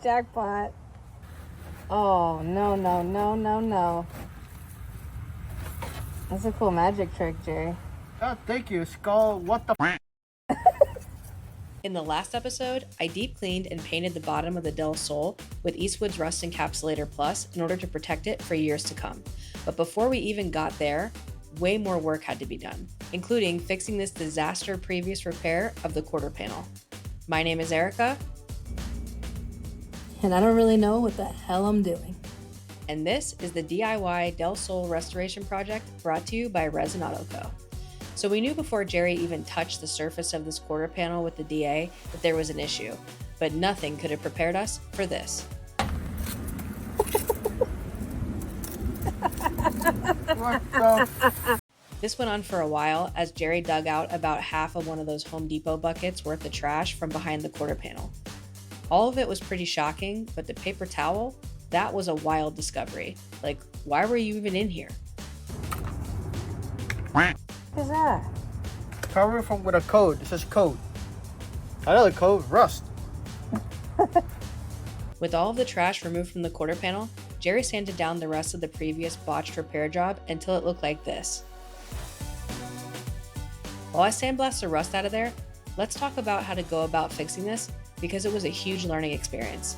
Jackpot. Oh, no, no, no, no, no. That's a cool magic trick, Jerry. Oh, thank you, Skull. What the f? In the last episode, I deep cleaned and painted the bottom of the Del Sol with Eastwood's Rust Encapsulator Plus in order to protect it for years to come. But before we even got there, way more work had to be done, including fixing this disaster previous repair of the quarter panel. My name is Erica. And I don't really know what the hell I'm doing. And this is the DIY Del Sol restoration project brought to you by Resin Auto Co. So we knew before Jerry even touched the surface of this quarter panel with the DA that there was an issue, but nothing could have prepared us for this. What the? This went on for a while as Jerry dug out about half of one of those Home Depot buckets worth of trash from behind the quarter panel. All of it was pretty shocking, but the paper towel, that was a wild discovery. Like, why were you even in here? What is that? Cover from with a code. It says code. I know the code. Rust. With all of the trash removed from the quarter panel, Jerry sanded down the rest of the previous botched repair job until it looked like this. While I sandblast the rust out of there, let's talk about how to go about fixing this because it was a huge learning experience.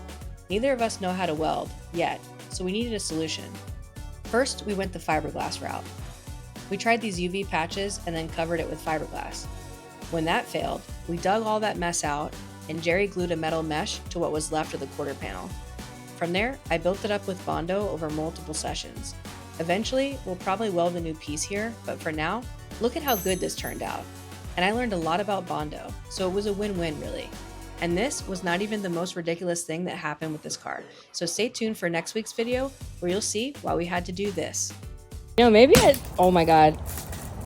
Neither of us know how to weld yet, so we needed a solution. First, we went the fiberglass route. We tried these UV patches and then covered it with fiberglass. When that failed, we dug all that mess out and Jerry glued a metal mesh to what was left of the quarter panel. From there, I built it up with Bondo over multiple sessions. Eventually, we'll probably weld a new piece here, but for now, look at how good this turned out. And I learned a lot about Bondo, so it was a win-win really. And this was not even the most ridiculous thing that happened with this car. So stay tuned for next week's video where you'll see why we had to do this. You know, maybe oh my God.